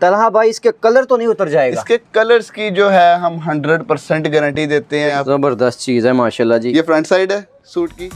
तलहा भाई इसके कलर तो नहीं उतर जाएगा? इसके कलर्स की जो है हम 100% गारंटी देते हैं। जबरदस्त चीज है माशाल्लाह जी। ये फ्रंट साइड है सूट की।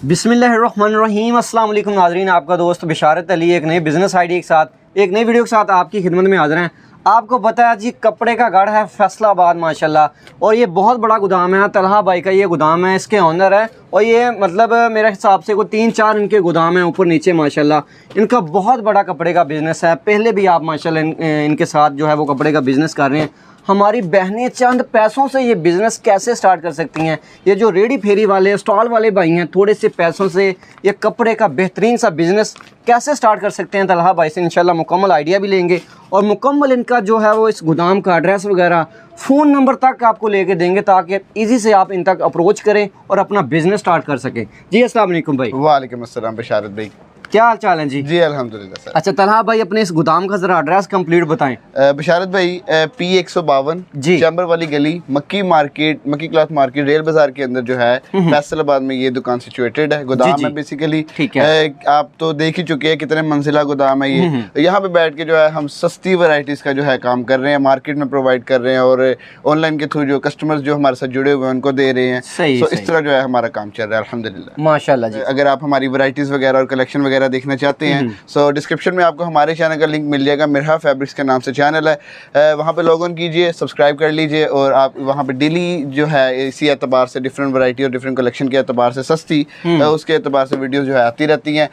बिस्मिल्लाहिर्रहमानिर्रहीम। अस्सलाम वालेकुम नाज़रीन, आपका दोस्त बिशारत अली एक नई बिज़नेस आइडिया के साथ एक नई वीडियो के साथ आपकी खिदमत में हाज़िर हैं। आपको पता है जी, कपड़े का गढ़ है फैसलाबाद माशाल्लाह, और ये बहुत बड़ा गोदाम है। तलहा भाई का ये गोदाम है, इसके ऑनर है, और ये मतलब मेरे हिसाब से कोई 3-4 इनके गोदाम हैं ऊपर नीचे माशाल्लाह। इनका बहुत बड़ा कपड़े का बिज़नेस है। पहले भी आप माशाल्लाह इनके साथ जो है वो कपड़े का बिज़नेस कर रहे हैं। हमारी बहनें चंद पैसों से ये बिज़नेस कैसे स्टार्ट कर सकती हैं? ये जो रेडी फेरी वाले स्टॉल वाले भाई हैं, थोड़े से पैसों से ये कपड़े का बेहतरीन सा बिज़नेस कैसे स्टार्ट कर सकते हैं? तलहा भाई से इंशाल्लाह मुकम्मल आइडिया भी लेंगे, और मुकम्मल इनका जो है वो इस गोदाम का एड्रेस वगैरह फ़ोन नंबर तक आपको लेके देंगे, ताकि ईज़ी से आप इन तक अप्रोच करें और अपना बिज़नेस स्टार्ट कर सकें। जी अस्सलाम वालेकुम भाई। वालेकुम अस्सलाम बिशारत भाई, क्या हाल चाल है जी? जी अल्हम्दुलिल्लाह सर। अच्छा तलहा भाई, अपने इस गोदाम का ज़रा एड्रेस कंप्लीट बताएं। बिशारत भाई P152 जी, चैम्बर वाली गली, मक्की मार्केट, मक्की क्लॉथ मार्केट, रेल बाजार के अंदर जो है फैसलाबाद में ये दुकान सिचुएटेड है। गोदाम है बेसिकली, ठीक है। आप तो देख ही चुके हैं कितने मंजिला गोदाम है ये। यहाँ पे बैठ के जो है हम सस्ती वैरायटीज का जो है काम कर रहे हैं, मार्केट में प्रोवाइड कर रहे हैं, और ऑनलाइन के थ्रू जो कस्टमर्स जो हमारे साथ जुड़े हुए हैं उनको दे रहे हैं। सही, तो इस तरह जो है हमारा काम चल रहा है अल्हम्दुलिल्लाह माशाल्लाह जी। अगर आप हमारी वैरायटीज वगैरह और कलेक्शन वगैरह देखना चाहते हैं, सो डिस्क्रिप्शन में आपको हमारे चैनल का लिंक मिल जाएगा। मिरहा फैब्रिक्स के नाम से चैनल है, वहाँ पे लॉग इन कीजिए, सब्सक्राइब कर लीजिए, और आप वहाँ पे डेली जो है इसी एतबार से डिफरेंट वैरायटी और डिफरेंट कलेक्शन के एतबार से सस्ती उसके एतबार से वीडियो जो है आती रहती हैं।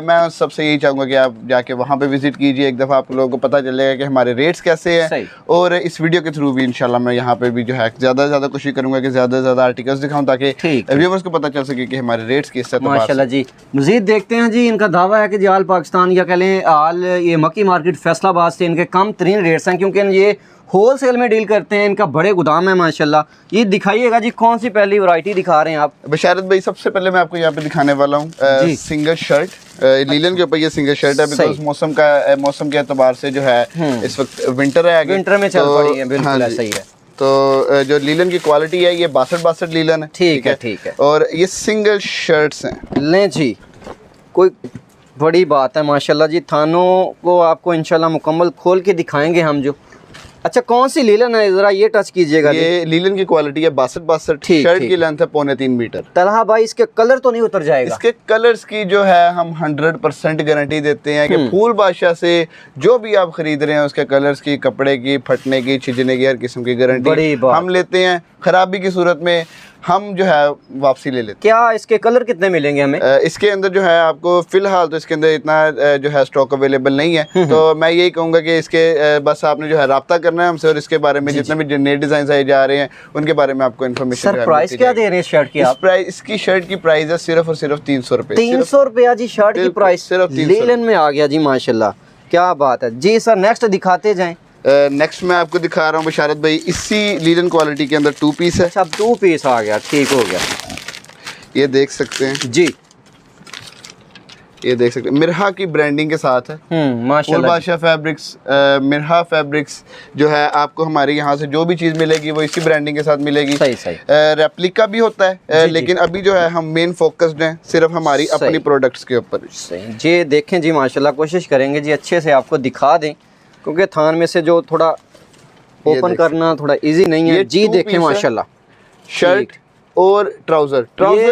मैं सबसे यही चाहूँगा कि आप जाके वहाँ पे विजिट कीजिए, एक दफ़ा आप लोगों को पता चलेगा कि हमारे रेट्स कैसे हैं, और इस वीडियो के थ्रू भी इंशाल्लाह मैं यहाँ पे भी जो है ज़्यादा से ज़्यादा कोशिश करूँगा कि ज़्यादा से ज़्यादा आर्टिकल्स दिखाऊँ, ताकि व्यूअर्स को पता चल सके कि हमारे रेट्स किस एतबार से। माशाल्लाह जी। मज़ीद देखते हैं जी, इनका दावा है कि जी आल पाकिस्तान या कह लें आल ये मक्की मार्केट फैसलाबाद से इनके कम तरीन रेट्स हैं, क्योंकि ये होल सेल में डील करते हैं। इनका बड़े गोदाम है माशाल्लाह। ये दिखाइएगा जी, कौन सी पहली वैरायटी दिखा रहे हैं आप? बशारत भाई, सबसे पहले मैं आपको यहाँ पे दिखाने वाला हूँ सिंगल शर्ट। लीलन के ऊपर ये सिंगल शर्ट है, बिकॉज मौसम के एतबार से जो है इस वक्त विंटर है, आगे विंटर में चल पड़ी है। बिल्कुल सही है। तो जो लीलन की क्वालिटी है ये 62 लीलन है। ठीक है, ठीक है। और ये सिंगल शर्ट्स हैं। लें जी, कोई बड़ी बात है माशाल्लाह जी। थानों को आपको इंशाल्लाह मुकम्मल खोल के दिखाएंगे हम जो। अच्छा, कौन सी लीलन है, जरा ये टच कीजिएगा। ये लीलन की क्वालिटी है 62। शर्ट की लेंथ है 3.25 मीटर। तलहा भाई, इसके कलर तो नहीं उतर जाएगा? इसके कलर्स की जो है हम 100% गारंटी देते हैं कि फूल बादशाह से जो भी आप खरीद रहे हैं उसके कलर्स की, कपड़े की, फटने की, छिजने की, हर किस्म की गारंटी हम लेते हैं। खराबी की सूरत में हम जो है वापसी ले लेते हैं। क्या इसके कलर कितने मिलेंगे हमें? इसके अंदर जो है आपको फिलहाल तो इसके अंदर इतना जो है स्टॉक अवेलेबल नहीं है, तो मैं यही कहूँगा कि इसके बस आपने जो है रब्ता करना है हमसे, और इसके बारे में जितने भी नए डिजाइन आए जा रहे हैं उनके बारे में आपको इन्फॉर्मेशन। सर प्राइस क्या दे रहे हैं शर्ट की आप? इसकी शर्ट की प्राइस है सिर्फ और सिर्फ 300 रुपए। 300 रुपया जी शर्ट की प्राइस? सिर्फ लीलन में आ गया जी माशाल्लाह, क्या बात है जी। सर नेक्स्ट दिखाते जाएं। नेक्स्ट मैं आपको दिखा रहा हूँ बशारत भाई, इसी लीलन क्वालिटी के अंदर 2 पीस है। अच्छा, 2 पीस आ गया, ठीक हो गया। ये देख सकते हैं जी, ये देख सकते हैं मिरहा की ब्रांडिंग के साथ है। माशाल्लाह। बादशाह फैब्रिक्स, मिरहा फैब्रिक्स जो है आपको हमारे यहाँ से जो भी चीज़ मिलेगी वो इसी ब्रांडिंग के साथ मिलेगी। सही सही। रेप्लिका भी होता है, लेकिन अभी जो है हम मेन फोकस्ड हैं सिर्फ हमारी अपनी प्रोडक्ट्स के ऊपर। जी देखें जी माशाल्लाह, कोशिश करेंगे जी अच्छे से आपको दिखा दें, क्योंकि थान में से जो थोड़ा ओपन करना थोड़ा इजी नहीं है जी। देखें माशाल्लाह, शर्ट और ट्राउजर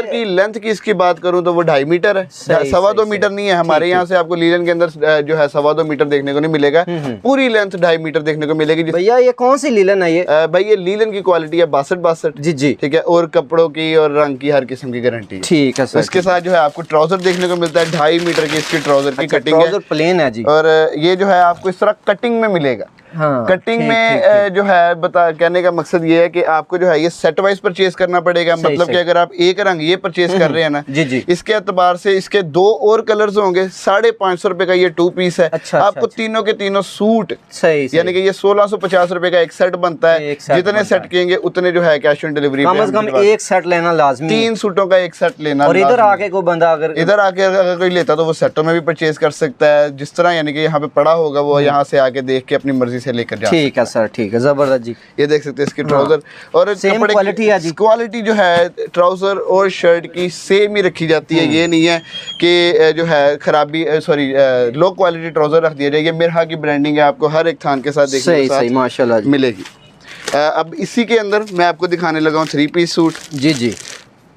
की लेंथ की इसकी बात करूं तो वो 2.5 मीटर है, 2.25 मीटर नहीं है। हमारे यहाँ से आपको लीलन के अंदर जो है 2.25 मीटर देखने को नहीं मिलेगा, पूरी लेंथ 2.5 मीटर देखने को मिलेगी। भैया ये कौन सी लीलन है ये? भाई ये लीलन की क्वालिटी है 62। जी जी, ठीक है। और कपड़ों की और रंग की हर किस्म की गारंटी, ठीक है सर। इसके साथ जो है आपको ट्राउजर देखने को मिलता है, 2.5 मीटर की इसकी ट्राउजर की कटिंग है। ट्राउजर प्लेन है जी, और ये जो है आपको इस तरह कटिंग में मिलेगा। हाँ, कटिंग में जो है कहने का मकसद ये है कि आपको जो है ये सेट वाइज परचेज करना पड़ेगा। मतलब कि अगर आप एक रंग ये परचेज कर रहे हैं ना, जी जी, इसके एतबार से इसके 2 और कलर्स होंगे। 550 रुपए का ये 2 पीस है। अच्छा, आपको तीनों के तीनों सूट, सही, यानी कि ये 1650 रुपए का एक सेट बनता है। जितने सेट कहेंगे उतने जो है कैश ऑन डिलीवरी, कम से कम एक सेट लेना लाजमी, 3 सूटों का एक सेट लेना। और इधर आके कोई बंदा अगर अगर कोई लेता तो वो सेटों में भी परचेज कर सकता है, जिस तरह यानी कि यहाँ पे पड़ा होगा वो यहाँ से आके देख के अपनी मर्जी इजी से लेकर जा ठीक है सर, ठीक है, जबरदस्त जी। ये देख सकते हैं इसके ट्राउजर और सेम क्वालिटी है जी। क्वालिटी जो है ट्राउजर और शर्ट की सेम ही रखी जाती है। ये नहीं है कि जो है खराबी सॉरी लो क्वालिटी ट्राउजर रख दिया जाएगा। मिरहा की ब्रांडिंग है, आपको हर एक थान के साथ देखने को सही माशाल्लाह जी मिलेगी। अब इसी के अंदर मैं आपको दिखाने लगा हूँ 3 पीस सूट। जी जी,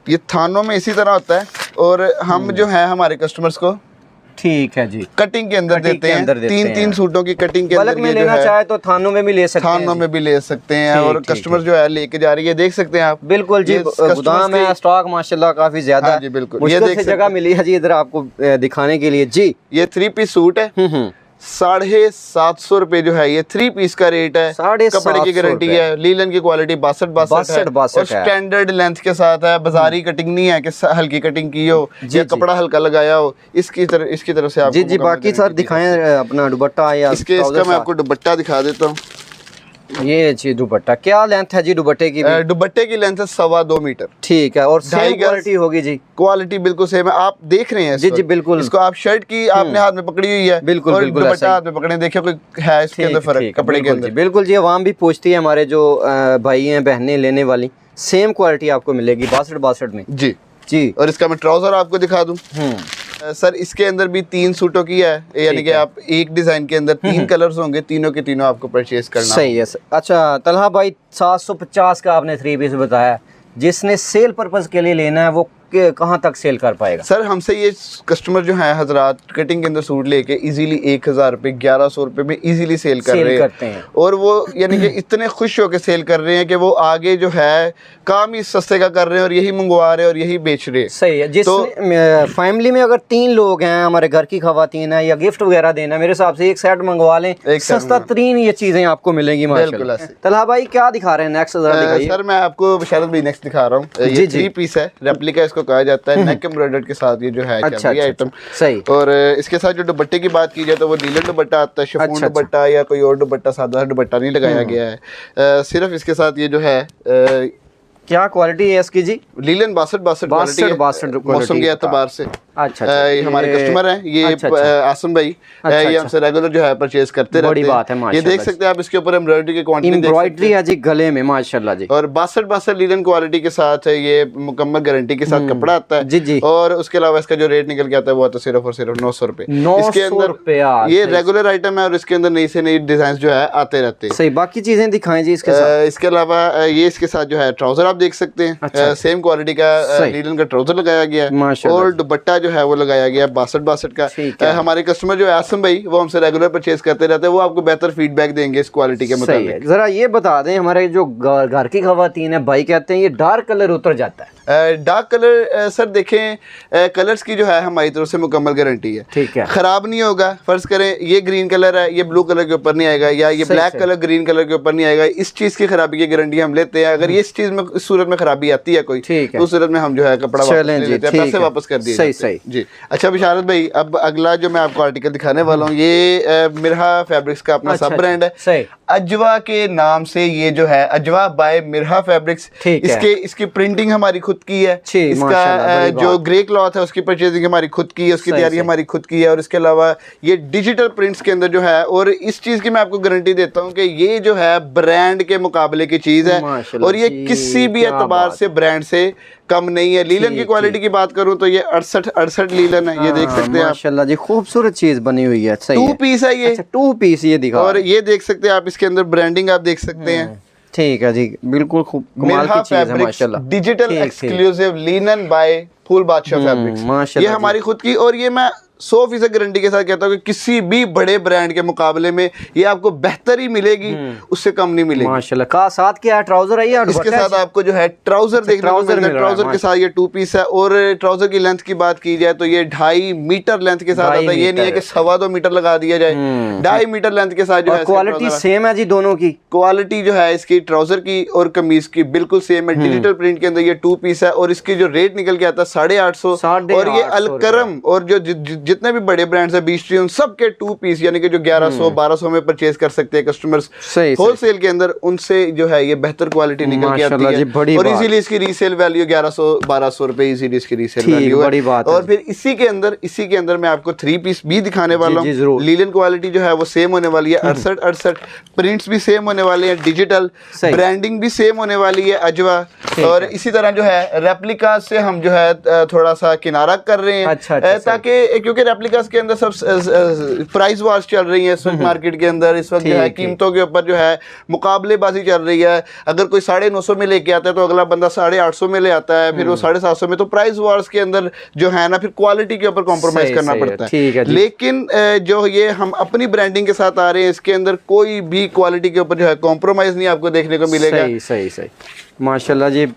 ये थानों में इसी तरह होता है और हम जो है हमारे कस्टमर्स को ठीक है जी, कटिंग के अंदर कटिंग देते के हैं। अंदर देते तीन हैं। सूटों की कटिंग के बल्क अंदर में ये जो लेना है चाहे तो थानों में भी ले सकते हैं, थानों में भी ले सकते हैं ठीक, और ठीक, कस्टमर ठीक। जो है लेके जा रही है, देख सकते हैं आप। बिल्कुल जी, ये customers गोदाम है, की- स्टॉक माशाल्लाह काफी ज्यादा हाँ है। जी, बिल्कुल। ये मुश्किल देख से सकते जगह हैं। मिली है जी इधर आपको दिखाने के लिए जी। ये 3 पीस सूट है, 750 रुपए जो है ये 3 पीस का रेट है। 750 कपड़े की गारंटी है, लीलन की क्वालिटी 62 है और स्टैंडर्ड लेंथ के साथ है। बाजारी कटिंग नहीं है कि हल्की कटिंग की हो या कपड़ा हल्का लगाया हो। इसकी तरफ से आपको जी जी, बाकी सर दिखाएं अपना दुपट्टा या इसका मैं आपको दुपट्टा दिखा देता हूँ। ये जी दुपट्टा, क्या लेंथ है जी दुपट्टे की? दुपट्टे की लेंथ है 2.25 मीटर। ठीक है, और 2.5 सेम गज। क्वालिटी होगी जी? क्वालिटी बिल्कुल सेम है, आप देख रहे हैं जी जी बिल्कुल। इसको आप शर्ट की आपने हाथ में पकड़ी हुई है, बिल्कुल और बिल्कुल दुपट्टा हाथ में पकड़े, देखिए कोई है इसके अंदर फर्क कपड़े के अंदर। बिल्कुल जी, आवाम भी पूछती है, हमारे जो भाई हैं बहनें लेने वाली, सेम क्वालिटी आपको मिलेगी 62 में जी जी। और इसका मैं ट्राउजर आपको दिखा दूं। सर इसके अंदर भी 3 सूटों की है, यानी कि आप एक डिजाइन के अंदर 3 कलर्स होंगे, तीनों के तीनों आपको परचेज करना सही है। अच्छा तलहा भाई, 750 का आपने 3 पीस बताया, जिसने सेल पर्पस के लिए लेना है वो कहाँ तक सेल कर पाएगा? सर हमसे ये कस्टमर जो है हजरात कटिंग के अंदर सूट लेके इजीली 1000 रुपए 1100 रुपए में इजीली सेल करते हैं और वो यानी कि इतने खुश होकर सेल कर रहे हैं कि वो आगे जो है काम ही सस्ते का कर रहे हैं और यही मंगवा रहे हैं और यही बेच रहे हैं। सही है। जिस फैमिली में अगर 3 लोग हैं, हमारे घर की खवातीन है या गिफ्ट वगैरह देना, मेरे हिसाब से एक सेट मंगवा लें, सस्ता तरीन ये चीजें आपको मिलेंगी माशाल्लाह। तलहा भाई क्या दिखा रहे हैं नेक्स्ट? सर मैं आपको बशारत भाई नेक्स्ट दिखा रहा हूँ। ये 3 पीस है, रेप्लिका इसको कहा जाता है, नेक एम्ब्रॉयडर्ड के साथ ये जो है आइटम सही। और इसके साथ जो दुपट्टे की बात की जाए तो वो लीलन दुपट्टा आता है, शिफॉन दुपट्टा या कोई और दुपट्टा, सादा दुपट्टा नहीं लगाया गया है। सिर्फ इसके साथ ये जो है क्या क्वालिटी है इसकी जी? लीलन 62 मौसम के एतबार से। अच्छा ये हमारे कस्टमर हैं, ये आसम भाई, ये हमसे रेगुलर जो है परचेज करते रहते हैं। बड़ी बात है माशाल्लाह। ये देख सकते हैं आप, इसके ऊपर एम्ब्रॉयडरी की क्वांटिटी एम्ब्रॉयडरी है जी गले में माशाल्लाह जी, और 62 लीलन क्वालिटी के साथ है, ये मुकम्मल गारंटी के साथ कपड़ा आता है जी जी। और उसके अलावा इसका जो रेट निकल के आता है वो आता है सिर्फ और सिर्फ 900 रुपए। इसके अंदर ये रेगुलर आइटम है और इसके अंदर नई से नई डिजाइन जो है आते रहते हैं। सही, बाकी चीजें दिखाएं जी इसके साथ। इसके अलावा ये इसके साथ जो है ट्राउजर आप देख सकते हैं, सेम क्वालिटी का लीलन का ट्राउजर लगाया गया है और दुपट्टा जो है वो लगाया गया है 62 का। हमारे कस्टमर जो है आसम भाई, वो हमसे रेगुलर परचेज करते रहते हैं, वो आपको बेहतर फीडबैक देंगे इस क्वालिटी के मुताबिक। जरा ये बता दें, हमारे जो घर की खवातीन है, भाई कहते हैं ये डार्क कलर उतर जाता है। डार्क कलर सर देखें, कलर्स की जो है हमारी तरफ से मुकम्मल गारंटी है, ठीक है, खराब नहीं होगा। फर्ज करें ये ग्रीन कलर है, ये ब्लू कलर के ऊपर नहीं आएगा, या ये ब्लैक कलर ग्रीन कलर के ऊपर नहीं आएगा, इस चीज की खराबी की गारंटी हम लेते हैं। अगर ये इस चीज में इस सूरत में खराबी आती है कोई, तो उस सूरत में हम जो है कपड़ा पैसे वापस कर दिए। सही सही जी। अच्छा बिशारत भाई, अब अगला जो मैं आपको आर्टिकल दिखाने वाला हूँ, ये मिरहा फैब्रिक्स का अपना सब ब्रांड है, अजवा के नाम से ये जो है अजवा बाय मिरहा फैब्रिक्स। इसकी प्रिंटिंग हमारी खुद की है, इसका जो ग्रे क्लॉथ है उसकी परचेजिंग हमारी खुद की है, उसकी तैयारी हमारी खुद की है, और इसके अलावा ये डिजिटल प्रिंट्स के अंदर जो है, और इस चीज की मैं आपको गारंटी देता हूँ कि ये जो है ब्रांड के मुकाबले की चीज है और ये किसी भी एतबार से ब्रांड से कम नहीं है। लीलन की क्वालिटी की बात करूं तो ये 68 लीलन है, ये देख सकते हैं माशाल्लाह जी, खूबसूरत चीज बनी हुई है। सही 2 पीस है ये, 2 पीस ये दिखा, और ये देख सकते हैं आप, इसके अंदर ब्रांडिंग आप देख सकते हैं। ठीक है जी, बिल्कुल खूब कमाल की चीज है माशाल्लाह। Digital exclusive linen by full Badshah fabrics, ये हमारी खुद की, और ये मैं 100% गारंटी के साथ कहता हूँ कि किसी भी बड़े ब्रांड के मुकाबले में ये आपको बेहतर ही मिलेगी, उससे कम नहीं मिलेगी माशाल्लाह। का साथ क्या है? ट्राउजर है या इसके साथ आपको जो है ट्राउजर देखने को मिलता है। ट्राउजर के साथ ये 2 पीस है, और ट्राउजर की लेंथ की बात की जाए तो ये 2.5 मीटर लेंथ के साथ आता है। ये नहीं है कि 2.25 मीटर लगा दिया जाए, 2.5 मीटर लेंथ के साथ जो है। क्वालिटी सेम है जी, दोनों की क्वालिटी जो है इसकी ट्राउजर की और कमीज की बिल्कुल सेम है। डिजिटल प्रिंट के अंदर ये 2 पीस है और इसकी जो रेट निकल के आता है 850, और ये अलकरम, और जो जितने भी बड़े ब्रांड्स है बीच ट्री, उन सब के 2 पीस यानी कि जो 1100-1200 में परचेज कर सकते हैं कस्टमर्स होलसेल के अंदर, उनसे जो है ये बेहतर क्वालिटी निकल के आती है और इजीली इसकी रीसेल वैल्यू 1100-1200 रुपए इजीली इसकी रीसेल वैल्यू है। और फिर इसी के अंदर मैं आपको 3 पीस भी दिखाने वाला हूँ। लीलन क्वालिटी जो है वो सेम होने वाली है, 68 प्रिंट्स भी सेम होने वाले हैं, डिजिटल ब्रांडिंग भी सेम होने वाली है अजवा। और इसी तरह जो है रेप्लिका से हम जो है थोड़ा सा किनारा कर रहे हैं ताकि क्योंकि रेप्लिकास के अंदर सब प्राइस वार्स चल रही है इस वक्त मार्केट के अंदर। इस वक्त जो है कीमतों के ऊपर जो है मुकाबलेबाजी चल रही है। अगर कोई 950 में लेके आता है तो अगला बंदा 850 में ले आता है, फिर वो 750 में। तो प्राइस वार्स के अंदर जो है ना फिर क्वालिटी के ऊपर कॉम्प्रोमाइज करना पड़ता है। लेकिन जो ये हम अपनी ब्रांडिंग के साथ आ रहे हैं, इसके अंदर कोई भी क्वालिटी के ऊपर जो है कॉम्प्रोमाइज नहीं आपको देखने को मिलेगा। सही माशाल्लाह जी,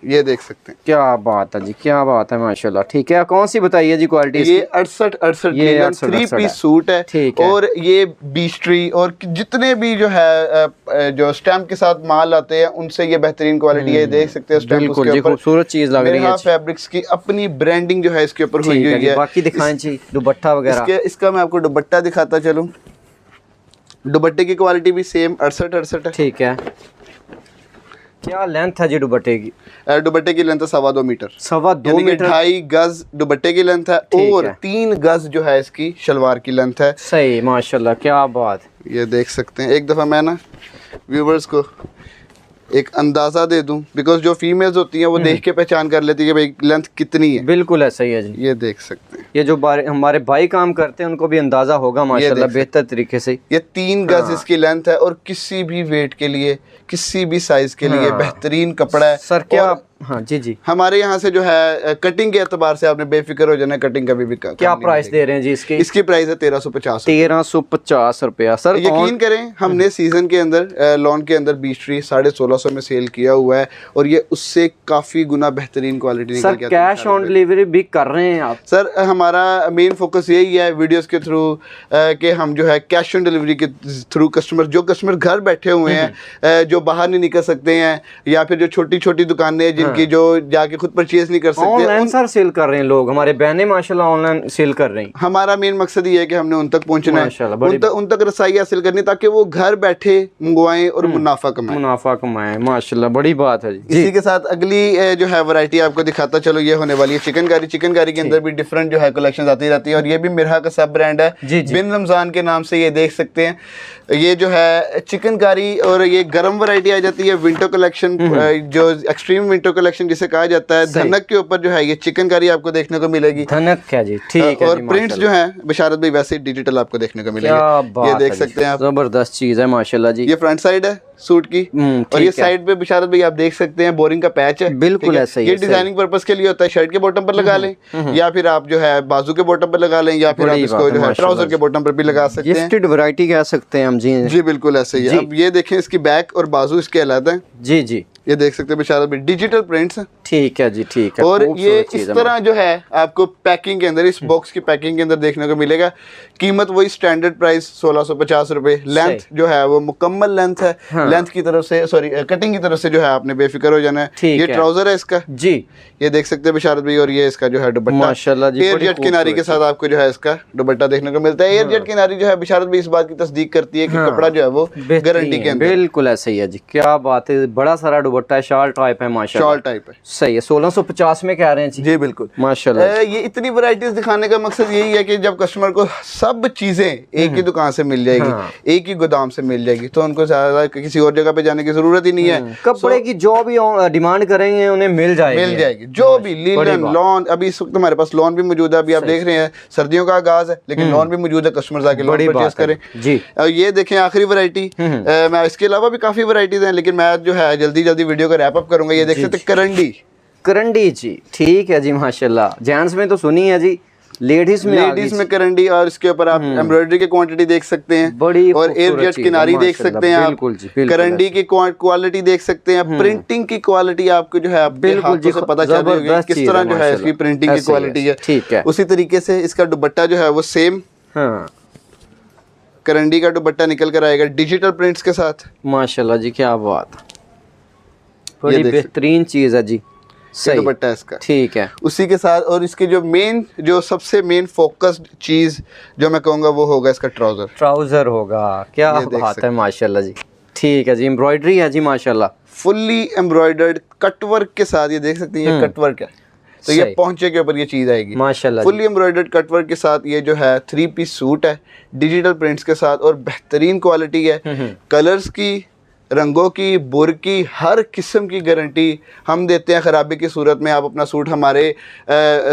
ये देख सकते हैं। क्या बात है जी, क्या बात है माशाल्लाह। ठीक है, कौन सी बताइए जी क्वालिटी? ये 68 लीलन 3 पीस सूट है। और ये बीच ट्री और जितने भी जो है जो स्टैम्प के साथ माल आते हैं उनसे ये बेहतरीन क्वालिटी है। देख सकते हैं स्टैम्प उसके ऊपर, खूबसूरत चीज लग रही है। फैब्रिक्स की अपनी ब्रांडिंग जो है इसके ऊपर हुई है। बाकी दिखाएं जी दुपट्टा वगैरह। इसका मैं आपको दुपट्टा दिखाता चलूं। दुपट्टे की क्वालिटी भी सेम 68 है। ठीक है, क्या लेंथ है जी दुपट्टे की? दुपट्टे की लेंथ है 2.25 मीटर। 2.25 मीटर, 2.5 गज दुपट्टे की लेंथ है और 3 गज जो है इसकी शलवार की लेंथ है। सही माशाल्लाह, क्या बात। ये देख सकते हैं। एक दफ़ा मैं ना व्यूवर्स को एक अंदाज़ा दे दूं, बिकॉज जो फीमेल्स होती हैं वो देख के पहचान कर लेती है कि भाई लेंथ कितनी है। बिल्कुल ऐसा ही है जी। ये देख सकते हैं। ये जो हमारे भाई काम करते हैं उनको भी अंदाज़ा होगा माशाल्लाह बेहतर तरीके से। ये 3 गज इसकी लेंथ है और किसी भी वेट के लिए, किसी भी साइज के लिए बेहतरीन कपड़ा है। सर क्या हाँ जी हमारे यहाँ से जो है कटिंग के एतबार से आपने बेफिक्र हो जाना, कटिंग का भी क्या प्राइस दे रहे हैं जी इसकी? इसकी प्राइस है 1350 रुपया। सर यकीन करें हमने सीजन के अंदर लॉन के अंदर बीच ट्री 1650 में सेल किया हुआ है और ये उससे काफी गुना बेहतरीन क्वालिटी निकल के आती है। कैश ऑन डिलीवरी भी कर रहे हैं आप? सर हमारा मेन फोकस यही है वीडियोस के थ्रू कि हम जो है कैश ऑन डिलीवरी के थ्रू जो कस्टमर घर बैठे हुए हैं, जो बाहर नहीं निकल सकते हैं, या फिर जो छोटी छोटी दुकानें जिनकी जो जाके खुद परचेज नहीं कर सकते, ऑनलाइन सर सेल कर रहे हैं लोग। हमारे बहनें माशाल्लाह ऑनलाइन सेल कर रही हैं। हमारा मेन मकसद ये है कि हमने उन तक पहुंचना है, उन तक रसाई हासिल करनी, ताकि वो घर बैठे मंगवाएं और मुनाफा कमाएं। माशाल्लाह बड़ी बात है जी। इसी के साथ अगली जो है वैरायटी आपको दिखाता चलो, ये होने वाली है चिकनकारी। चिकनकारी के अंदर भी डिफरेंट जो है कलेक्शन आती रहती है और ये भी मिरहा का सब ब्रांड है बिन रमजान के नाम से। ये देख सकते हैं, ये जो है चिकनकारी और ये गर्म वैरायटी आ जाती है। विंटर कलेक्शन जो एक्सट्रीम विंटर कलेक्शन जिसे कहा जाता है, धनक के ऊपर जो है ये चिकनकारी आपको देखने को मिलेगी। धनक क्या जी, ठीक है। और प्रिंट्स जो है बशारत भाई वैसे डिजिटल आपको देखने को मिलेगा। ये देख सकते हैं आप, जबरदस्त चीज है माशाल्लाह जी। ये फ्रंट साइड है सूट की और ये साइड पे बशारत भाई आप देख सकते हैं बोरिंग का पैच है। बिल्कुल ऐसा ही है। ये डिजाइनिंग पर्पस के लिए होता है, शर्ट के बॉटम पर लगा लें या फिर आप जो है बाजू के बॉटम पर लगा लें या फिर आप इसको जो है ट्राउजर के बॉटम पर भी लगा सकते हैं। गिफ्टेड वैरायटी कह सकते हैं हम जी बिल्कुल ऐसे ही है। अब ये देखें इसकी बैक और बाजू इसके अलग है। जी ये देख सकते हैं बशारत भाई डिजिटल प्रिंट्स है। ठीक है जी, ठीक है। और ये इस तरह जो है आपको पैकिंग के अंदर, इस बॉक्स की पैकिंग के अंदर देखने को मिलेगा। कीमत वही स्टैंडर्ड प्राइस 1650 रुपए। लेंथ जो है वो मुकम्मल लेंथ है। लेंथ की तरफ से सॉरी कटिंग की तरफ से जो है आपने बेफिक्र हो जाना है। ये ट्राउजर है इसका जी, ये देख सकते हैं बशारत भाई। और ये इसका जो है दुपट्टा माशाल्लाह जी, एयर जेट किनारी के साथ आपको जो है इसका दुपट्टा देखने को मिलता है। एयर जेट किनारी जो है बशारत भाई इस बात की तस्दीक करती है कि कपड़ा जो है वो गारंटी के अंदर। बिल्कुल ऐसा ही है जी, क्या बात है। बड़ा सारा दुपट्टा है, शाल टाइप है माशाल्लाह। शाल टाइप है, सही है। 1650 में कह रहे हैं जी बिल्कुल माशाल्लाह। ये इतनी वैरायटीज दिखाने का मकसद यही है कि जब कस्टमर को सब चीजें एक ही दुकान से मिल जाएगी, एक ही गोदाम से मिल जाएगी, तो उनको ज्यादा किसी और जगह पे जाने की जरूरत ही नहीं है। कपड़े की जो भी डिमांड करेंगे उन्हें मिल जाएगी जो भी लिनन लॉन। अभी इस वक्त हमारे पास लॉन भी मौजूद है। अभी आप देख रहे हैं सर्दियों का आगाज है लेकिन लॉन भी मौजूद है, कस्टमर आके लॉन परचेज करें जी। ये देखें आखिरी वैरायटी, मैं इसके अलावा भी काफी वैरायटीज हैं लेकिन मैं जो है जल्दी जल्दी वीडियो को रैप अप करूंगा। ये देख सकते हैं करंडी जी, ठीक है जी माशाल्लाह। जेंट्स में तो सुनी है जी, लेडीज में करंडी और इसके ऊपर आप एम्ब्रॉयडरी की क्वांटिटी देख सकते हैं बड़ी, और एयर जेट किनारी देख सकते हैं आप, करंडी की क्वालिटी देख सकते हैं, प्रिंटिंग की क्वालिटी आपको जो है हाथों से पता चल रही होगी किस तरह जो है इसकी प्रिंटिंग की क्वालिटी है। ठीक है, उसी तरीके से इसका दुपट्टा जो है वो सेम करंडी का दुपट्टा निकल कर आएगा डिजिटल प्रिंट्स के साथ। माशाल्लाह जी, क्या बात, बड़ी बेहतरीन चीज है जी। सही। दुपट्टा इसका ठीक है। उसी के साथ, और इसके जो सबसे मेन फोकस्ड चीज जो मैं कहूँगा वो होगा इसका ट्राउजर। ट्राउजर होगा, क्या ये देख बात है माशाल्लाह जी। ठीक है जी, एम्ब्रॉयडरी है जी माशाल्लाह, फुल्ली एम्ब्रॉयडर्ड कटवर्क के साथ, ये देख सकते हैं ये कटवर्क है, तो ये सही। पहुंचे के ऊपर ये चीज आएगी माशाल्लाह फुल्ली एम्ब्रॉयडर्ड कटवर्क के साथ। ये जो है 3 पीस सूट है डिजिटल प्रिंट्स के साथ, और बेहतरीन क्वालिटी है। कलर्स की, रंगों की, बुर की, हर किस्म की गारंटी हम देते हैं। ख़राबी की सूरत में आप अपना सूट हमारे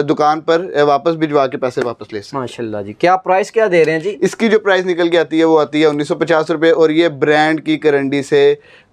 दुकान पर वापस भिजवा के पैसे वापस ले सकते हैं। माशाल्लाह जी। क्या प्राइस क्या दे रहे हैं जी? इसकी जो प्राइस निकल के आती है वो आती है 1950 रुपये, और ये ब्रांड की गारंटी से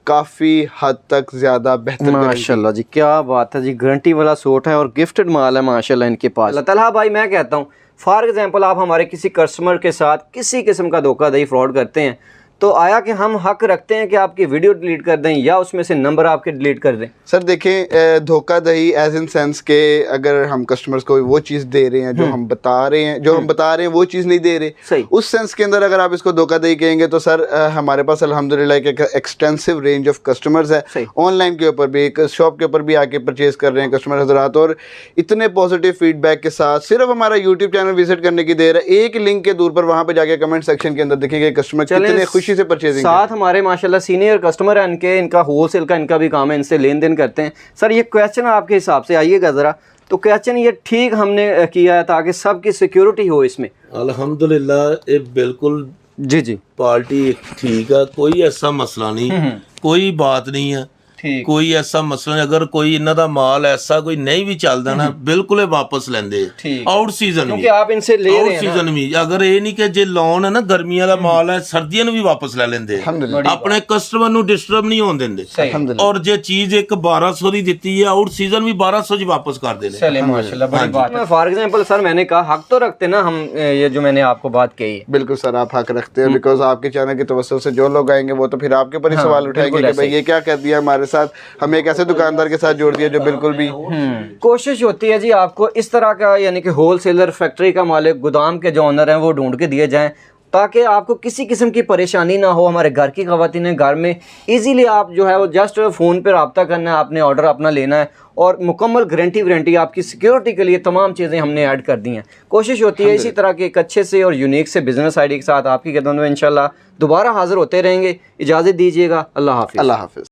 काफ़ी हद तक ज़्यादा बेहतर माशाल्लाह जी, क्या बात है जी। गारंटी वाला सूट है और गिफ्टेड माल है माशाल्लाह इनके पास। अल्लाह ताला भाई, मैं कहता हूँ फॉर एग्जांपल आप हमारे किसी कस्टमर के साथ किसी किस्म का धोखाधड़ी फ्रॉड करते हैं, तो आया कि हम हक रखते हैं कि आपकी वीडियो डिलीट कर दें या उसमें से नंबर आपके डिलीट कर दें? सर देखें, धोखाधड़ी एज इन सेंस के अगर हम कस्टमर्स को वो चीज़ दे रहे हैं जो हम बता रहे हैं, वो चीज़ नहीं दे रहे, सही। उस सेंस के अंदर अगर आप इसको धोखाधड़ी कहेंगे तो सर हमारे पास अल्हम्दुलिल्लाह एक एक्सटेंसिव रेंज ऑफ कस्टमर्स है। ऑनलाइन के ऊपर भी, शॉप के ऊपर भी आके परचेज कर रहे हैं कस्टमर हजरात, और इतने पॉजिटिव फीडबैक के साथ। सिर्फ हमारा यूट्यूब चैनल विजिट करने की देर है, एक लिंक के दूर पर वहाँ पे जाके कमेंट सेक्शन के अंदर देखेंगे कस्टमर कितने खुशी से परचेजिंग। साथ हमारे माशाल्लाह सीनियर कस्टमर है, इनका होलसेल का इनका भी काम है, इनसे लेन देन करते हैं। सर ये क्वेश्चन आपके हिसाब से आइएगा ज़रा, तो क्वेश्चन ये ठीक हमने किया है ताकि सबकी सिक्योरिटी हो इसमें? अल्हम्दुलिल्लाह ये बिल्कुल जी पार्टी ठीक है, कोई ऐसा मसला नहीं, कोई बात नहीं है, कोई ऐसा मसला नहीं। अगर कोई इन्हों का माल ऐसा कोई नहीं भी चलता ना, बिल्कुल वापस लेंदे आउट सीजन क्योंकि आप इनसे ले रहे हैं सीजन भी। अगर ये नहीं कि जे लॉन है ना गर्मियों का माल है, सर्दियों भी वापस ले लेंदे, अपने कस्टमर नु डिस्टर्ब नहीं होने देंदे। और जे चीज एक 1200 दी दी है, आउट सीजन भी 1200 वापस कर देने। चलिए माशाल्लाह, बड़ी बात है। फॉर एग्जांपल सर मैंने कहा हक तो रखते ना हम, ये जो मैंने आपको बात कही है। बिल्कुल सर, आप हक रखते हैं, बिकॉज आपके चैनल की तवज्जो से जो लोग आएंगे वो तो फिर आपके ऊपर ही सवाल उठाएंगे कि भाई ये क्या कर दिया हमारे साथ, हमें ऐसे दुकानदार के साथ जोड़ दिया जो बिल्कुल भी। कोशिश होती है जी आपको इस तरह का, यानी कि होलसेलर, फैक्ट्री का मालिक, गोदाम के जो ऑनर हैं वो ढूंढ के दिए जाएं ताकि आपको किसी किस्म की परेशानी ना हो। हमारे घर की ख़वातीन हैं, घर में इजीली आप जो है वो जस्ट फ़ोन पे रब्ता करना है, आपने ऑर्डर अपना लेना है, और मुकम्मल गारंटी आपकी सिक्योरिटी के लिए तमाम चीज़ें हमने ऐड कर दी हैं। कोशिश होती है इसी तरह के एक अच्छे से और यूनिक से बिजनेस आइडिया के साथ आपकी खिदमत में इंशाल्लाह दोबारा हाजिर होते रहेंगे। इजाज़त दीजिएगा, अल्लाह हाफ़िज़। अल्लाह हाफ़िज़।